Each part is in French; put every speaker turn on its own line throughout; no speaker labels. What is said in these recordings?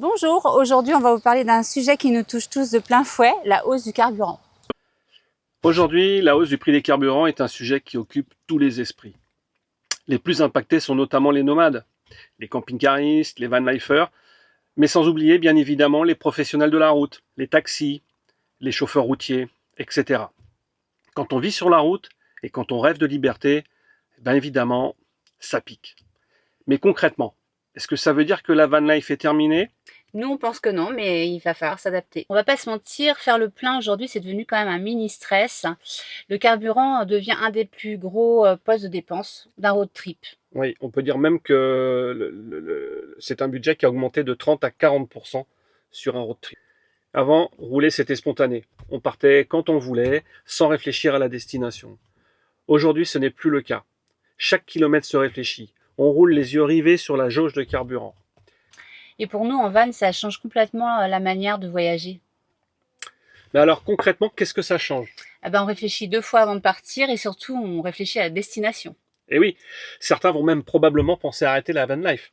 Bonjour, aujourd'hui on va vous parler d'un sujet qui nous touche tous de plein fouet, la hausse du carburant.
Aujourd'hui, la hausse du prix des carburants est un sujet qui occupe tous les esprits. Les plus impactés sont notamment les nomades, les camping-caristes, les van-lifers, mais sans oublier bien évidemment les professionnels de la route, les taxis, les chauffeurs routiers, etc. Quand on vit sur la route et quand on rêve de liberté, bien évidemment, ça pique. Mais concrètement, est-ce que ça veut dire que la van life est terminée?
Nous on pense que non, mais il va falloir s'adapter. On va pas se mentir, faire le plein aujourd'hui c'est devenu quand même un mini stress. Le carburant devient un des plus gros postes de dépenses d'un road trip.
Oui, on peut dire même que c'est un budget qui a augmenté de 30 à 40% sur un road trip. Avant, rouler c'était spontané. On partait quand on voulait, sans réfléchir à la destination. Aujourd'hui, ce n'est plus le cas. Chaque kilomètre se réfléchit. On roule les yeux rivés sur la jauge de carburant.
Et pour nous en van ça change complètement la manière de voyager.
Mais alors concrètement, qu'est-ce que ça change?
On réfléchit 2 fois avant de partir et surtout on réfléchit à la destination.
Eh oui, certains vont même probablement penser à arrêter la van life.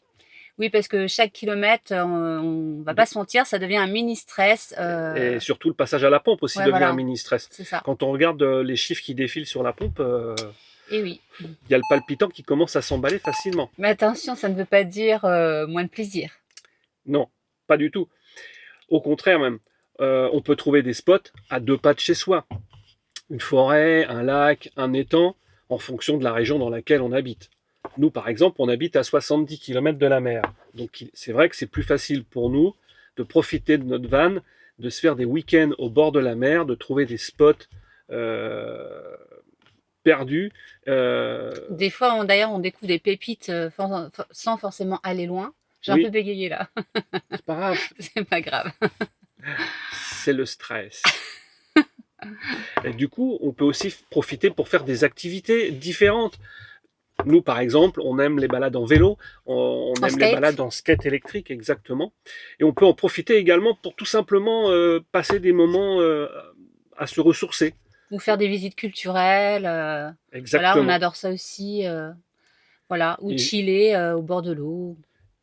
Oui, parce que chaque kilomètre, on va pas se mentir, ça devient un mini stress.
Et surtout, le passage à la pompe aussi
Ouais,
devient un
voilà,
mini stress.
c'est ça.
Quand on regarde les chiffres qui défilent sur la pompe,
Et oui.
il y a le palpitant qui commence à s'emballer facilement.
Mais attention, ça ne veut pas dire moins de plaisir.
Non, pas du tout. Au contraire même, on peut trouver des spots à 2 pas de chez soi. Une forêt, un lac, un étang, en fonction de la région dans laquelle on habite. Nous, par exemple, on habite à 70 km de la mer. Donc c'est vrai que c'est plus facile pour nous de profiter de notre van, de se faire des week-ends au bord de la mer, de trouver des spots euh, perdus.
Des fois, d'ailleurs, on découvre des pépites sans forcément aller loin. J'ai un peu
Oui,
bégayé là,
c'est pas grave,
c'est pas grave.
c'est le stress. Et du coup, on peut aussi profiter pour faire des activités différentes. Nous, par exemple, on aime les balades en vélo, on
En
aime les
skate,
balades en skate électrique, exactement. Et on peut en profiter également pour tout simplement passer des moments à se ressourcer.
ou faire des visites culturelles. Voilà, on
Exactement.
adore ça aussi. Voilà, ou
Et,
chiller au bord de l'eau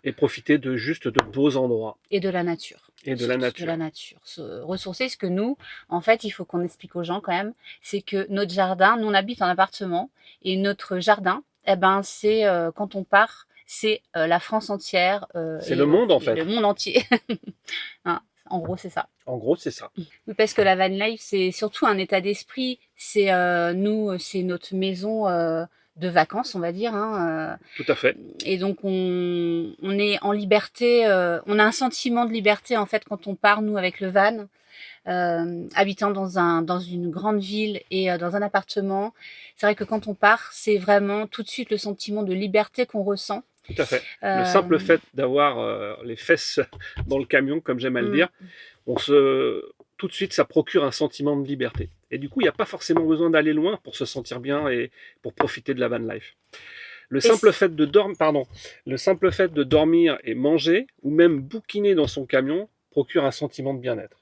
et profiter de juste de beaux endroits
et de la nature.
et de la
Surtout de la
nature.
nature. Se ressourcer, ce que nous, en fait, il faut qu'on explique aux gens quand même, c'est que notre jardin, nous on habite en appartement, et notre jardin, c'est quand on part, c'est la France entière
C'est le monde en
et le
fait.
monde entier. Hein, en gros, c'est ça.
En gros, c'est ça.
Oui, parce que la van life, c'est surtout un état d'esprit. C'est nous, c'est notre maison de vacances, on va dire. Hein,
Tout à fait.
et donc on est en liberté. On a un sentiment de liberté en fait quand on part nous avec le van, habitant dans une grande ville et dans un appartement. C'est vrai que quand on part, c'est vraiment tout de suite le sentiment de liberté qu'on ressent.
Tout à fait. Le simple
Euh,
fait d'avoir les fesses dans le camion, comme j'aime à le dire,
mm,
tout de suite, ça procure un sentiment de liberté. Et du coup, il n'y a pas forcément besoin d'aller loin pour se sentir bien et pour profiter de la van life. Le
et
simple fait de dormir, pardon, le simple fait de dormir et manger, ou même bouquiner dans son camion, procure un sentiment de bien-être.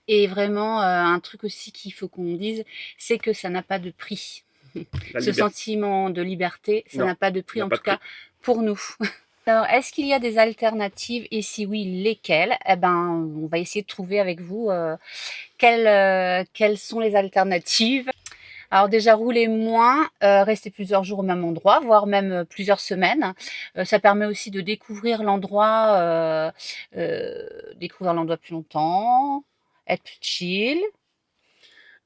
Et vraiment, un truc aussi qu'il faut qu'on dise, c'est que ça n'a pas de prix.
La
Ce
liberté,
sentiment de liberté, ça
non,
n'a pas de
il
prix,
n'y a
en
pas
tout
de
cas
prix.
pour nous. Alors, est-ce qu'il y a des alternatives et si oui, lesquelles? On va essayer de trouver avec vous quelles sont les alternatives. Alors déjà, rouler moins, rester plusieurs jours au même endroit, voire même plusieurs semaines. Ça permet aussi de découvrir l'endroit plus longtemps, être plus chill.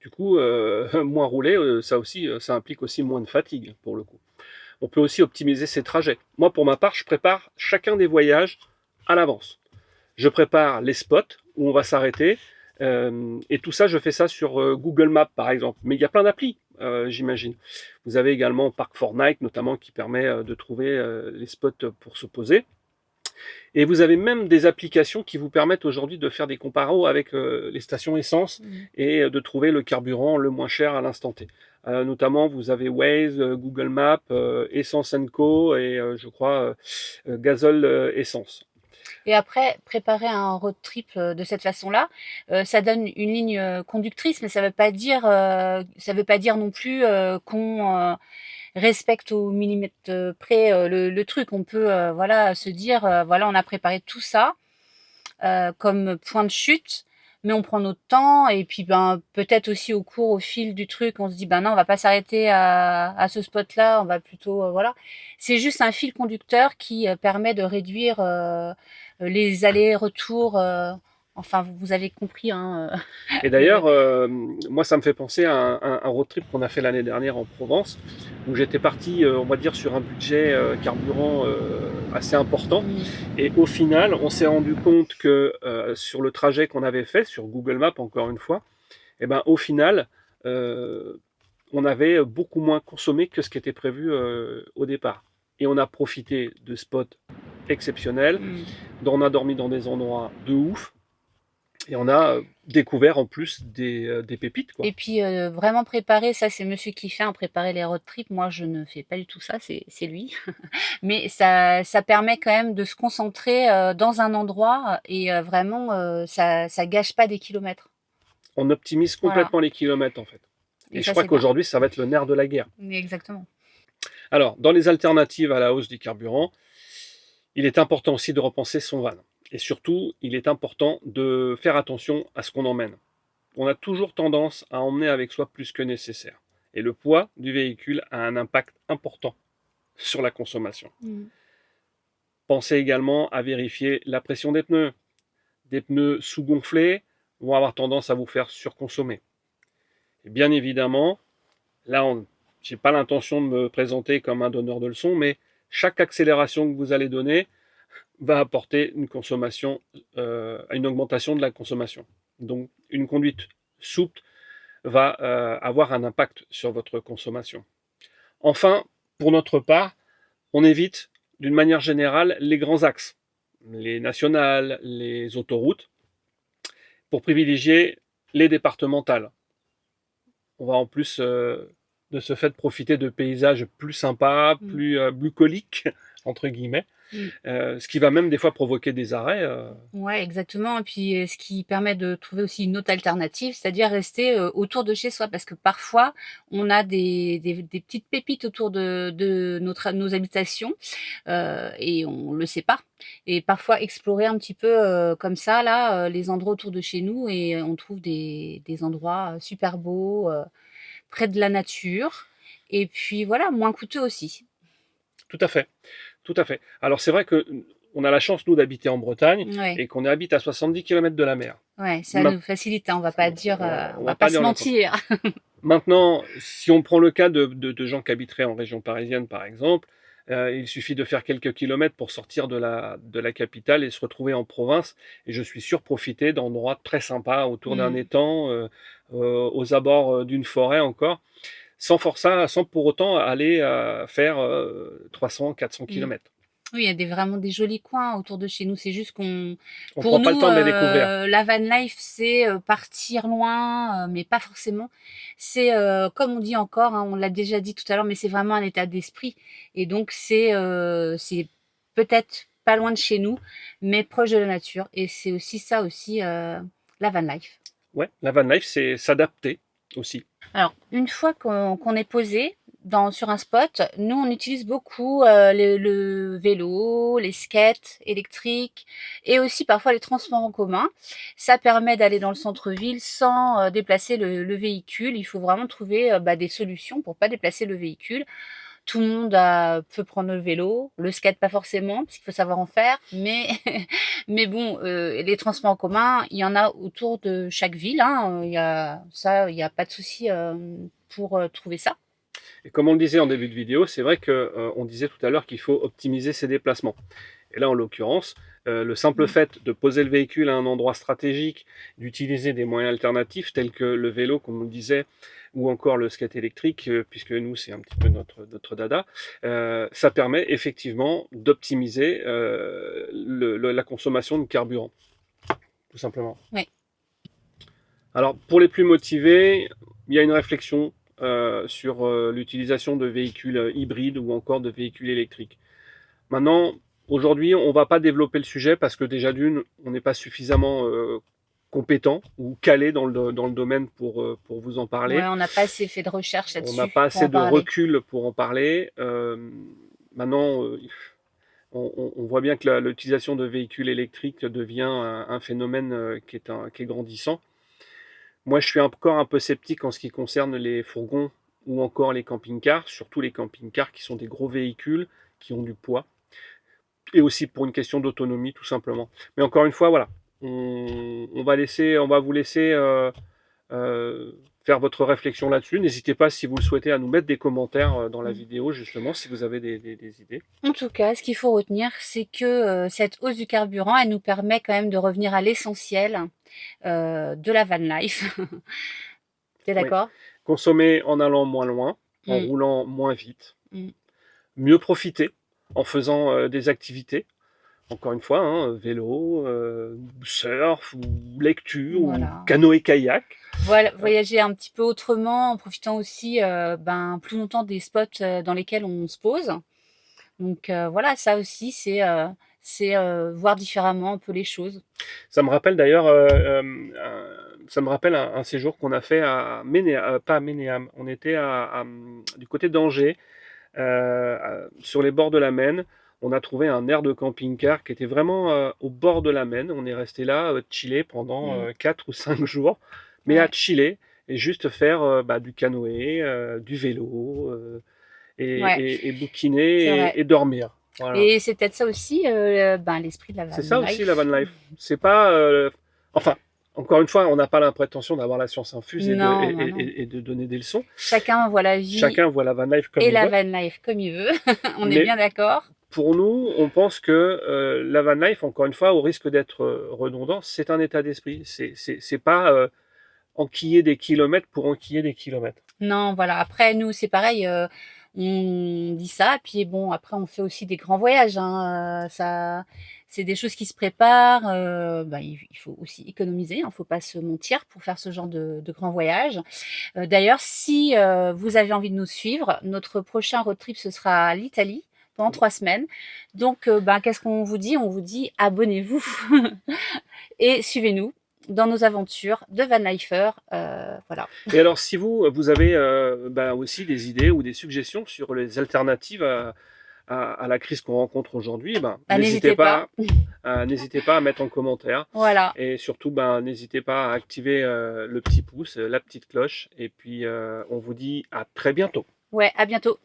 Du coup, moins rouler, ça aussi, ça implique aussi moins de fatigue pour le coup. On peut aussi optimiser ses trajets. Moi, pour ma part, je prépare chacun des voyages à l'avance. Je prépare les spots où on va s'arrêter. Et tout ça, je fais ça sur Google Maps, par exemple. Mais il y a plein d'applis, j'imagine. Vous avez également Park Fortnite, notamment, qui permet de trouver les spots pour se poser. Et vous avez même des applications qui vous permettent aujourd'hui de faire des comparos avec les stations essence
Mmh.
et de trouver le carburant le moins cher à l'instant T. Notamment, vous avez Waze, Google Maps, Essence Co et je crois Gazole Essence.
Et après, préparer un road trip de cette façon-là, ça donne une ligne conductrice, mais ça veut pas dire non plus qu'on respecte au millimètre près le truc. On peut voilà se dire voilà on a préparé tout ça. comme point de chute, mais on prend notre temps et puis ben peut-être aussi au fil du truc, on se dit ben non, on va pas s'arrêter à ce spot-là, on va plutôt voilà. C'est juste un fil conducteur qui permet de réduire les allers-retours. Enfin, vous avez compris, hein.
Et d'ailleurs, moi, ça me fait penser à un road trip qu'on a fait l'année dernière en Provence, où j'étais parti, on va dire, sur un budget carburant assez important. Et au final, on s'est rendu compte que sur le trajet qu'on avait fait, sur Google Maps encore une fois, et ben, au final, on avait beaucoup moins consommé que ce qui était prévu au départ. Et on a profité de spots exceptionnels, dont on a dormi dans des endroits de ouf, et on a découvert en plus des pépites, quoi.
Et puis vraiment préparer, ça c'est monsieur qui fait, hein, préparer les road trips. Moi je ne fais pas du tout ça, c'est lui. Mais ça permet quand même de se concentrer dans un endroit et vraiment ça gâche pas des kilomètres.
On optimise
Voilà.
complètement les kilomètres en fait. Et je
ça,
crois
c'est bien.
qu'aujourd'hui, ça va être le nerf de la guerre.
Exactement.
Alors, dans les alternatives à la hausse du carburant, il est important aussi de repenser son van. Et surtout, il est important de faire attention à ce qu'on emmène. On a toujours tendance à emmener avec soi plus que nécessaire. Et le poids du véhicule a un impact important sur la consommation. Pensez également à vérifier la pression des pneus. Des pneus sous-gonflés vont avoir tendance à vous faire surconsommer. Et bien évidemment, là, je n'ai pas l'intention de me présenter comme un donneur de leçons, mais chaque accélération que vous allez donner va apporter une consommation, une augmentation de la consommation. Donc, une conduite souple va avoir un impact sur votre consommation. Enfin, pour notre part, on évite d'une manière générale les grands axes, les nationales, les autoroutes, pour privilégier les départementales. On va en plus de ce fait profiter de paysages plus sympas, plus bucoliques, entre guillemets, ce qui va même des fois provoquer des arrêts.
Ouais, exactement. Et puis, ce qui permet de trouver aussi une autre alternative, c'est-à-dire rester autour de chez soi, parce que parfois, on a des petites pépites autour de nos habitations et on le sait pas. Et parfois, explorer un petit peu comme ça, là, les endroits autour de chez nous, et on trouve des endroits super beaux, près de la nature, et puis voilà, moins coûteux aussi.
Tout à fait, tout à fait. Alors c'est vrai que on a la chance, nous, d'habiter en Bretagne
Ouais.
et qu'on habite à 70 km de la mer.
Ouais, ça nous facilite, hein, on va pas dire,
On
on
va
va pas
pas
se
dire le
mentir.
Maintenant, si on prend le cas de gens qui habiteraient en région parisienne, par exemple, il suffit de faire quelques kilomètres pour sortir de la capitale et se retrouver en province. Et je suis sûr profiter d'endroits très sympas autour d'un étang, aux abords d'une forêt encore, sans pour autant aller faire 300-400
Mmh.
kilomètres.
Oui, il y a vraiment des jolis coins autour de chez nous. C'est juste
On ne
pour
prend pas le
nous,
temps de les découvrir.
la van life, c'est partir loin, mais pas forcément. C'est, comme on dit encore, hein, on l'a déjà dit tout à l'heure, mais c'est vraiment un état d'esprit. Et donc, c'est peut-être pas loin de chez nous, mais proche de la nature. Et c'est aussi ça aussi, la van life.
Ouais, la van life, c'est s'adapter aussi.
Alors, une fois qu'on est posé sur un spot, nous, on utilise beaucoup le vélo, les skates électriques et aussi parfois les transports en commun. Ça permet d'aller dans le centre-ville sans déplacer le véhicule. Il faut vraiment trouver des solutions pour pas déplacer le véhicule. Tout le monde peut prendre le vélo, le skate pas forcément, parce qu'il faut savoir en faire, mais, mais bon, les transports en commun, il y en a autour de chaque ville, hein, il y a pas de souci pour trouver ça.
Et comme on le disait en début de vidéo, c'est vrai qu'on disait tout à l'heure qu'il faut optimiser ses déplacements. Et là, en l'occurrence, le simple fait de poser le véhicule à un endroit stratégique, d'utiliser des moyens alternatifs tels que le vélo, comme on le disait, ou encore le skate électrique, puisque nous, c'est un petit peu notre dada, ça permet effectivement d'optimiser la consommation de carburant, tout simplement.
Oui.
Alors, pour les plus motivés, il y a une réflexion sur l'utilisation de véhicules hybrides ou encore de véhicules électriques. Maintenant, aujourd'hui, on ne va pas développer le sujet parce que déjà d'une, on n'est pas suffisamment compétent ou calé dans le domaine pour vous en parler.
Ouais, on n'a pas assez fait de recherche
On
là-dessus
n'a pas
pour
assez
en
de
parler.
recul pour en parler. Maintenant, on voit bien que l'utilisation de véhicules électriques devient un phénomène qui est grandissant. Moi, je suis encore un peu sceptique en ce qui concerne les fourgons ou encore les camping-cars, surtout les camping-cars qui sont des gros véhicules qui ont du poids, et aussi pour une question d'autonomie tout simplement. Mais encore une fois, voilà, on va vous laisser euh, faire votre réflexion là-dessus. N'hésitez pas, si vous le souhaitez, à nous mettre des commentaires dans la vidéo, justement, si vous avez des idées.
En tout cas, ce qu'il faut retenir, c'est que cette hausse du carburant, elle nous permet quand même de revenir à l'essentiel de la van life. T'es
Oui.
d'accord?
Consommer en allant moins loin, en
Mm,
roulant moins vite,
mm.
mieux profiter en faisant des activités. Encore une fois, hein, vélo, surf, ou lecture, ou
Voilà.
canoë-kayak.
Voilà, voyager un petit peu autrement, en profitant aussi plus longtemps des spots dans lesquels on se pose. Donc voilà, ça aussi, c'est voir différemment un peu les choses.
Ça me rappelle d'ailleurs, ça me rappelle un séjour qu'on a fait à Ménéam, pas à Ménéam, on était du côté d'Angers, sur les bords de la Maine. On a trouvé un aire de camping-car qui était vraiment au bord de la Maine. On est resté là, chiller pendant
Mm,
4 ou 5 jours, mais à
ouais,
chiller et juste faire du canoë, du vélo,
ouais,
et
c'est
bouquiner
vrai.
et dormir. Voilà.
Et c'est peut-être ça aussi, l'esprit de la
C'est
van
ça aussi la van
life.
life. C'est pas. Enfin, encore une fois, on n'a pas la prétention d'avoir la science infuse
Non, non, non.
et de donner des leçons.
Chacun voit la vie
Chacun voit la van life comme
et
il
la
veut.
van life comme il veut. On est
Mais
bien d'accord.
pour nous, on pense que la van life, encore une fois, au risque d'être redondant, c'est un état d'esprit. C'est pas enquiller des kilomètres pour enquiller des kilomètres.
Non, voilà. Après, nous, c'est pareil. On dit ça, puis bon, après, on fait aussi des grands voyages, hein. Ça, c'est des choses qui se préparent. Il faut aussi économiser, hein, faut pas se mentir pour faire ce genre de grands voyages. D'ailleurs, si vous avez envie de nous suivre, notre prochain road trip, ce sera l'Italie pendant 3 semaines. Donc, qu'est-ce qu'on vous dit? On vous dit abonnez-vous et suivez-nous dans nos aventures de Van Lifer. Voilà.
Et alors, si vous avez aussi des idées ou des suggestions sur les alternatives à la crise qu'on rencontre aujourd'hui,
Bah, n'hésitez pas.
n'hésitez pas à mettre en commentaire.
Voilà.
Et surtout, n'hésitez pas à activer le petit pouce, la petite cloche. Et puis, on vous dit à très bientôt.
Ouais, à bientôt.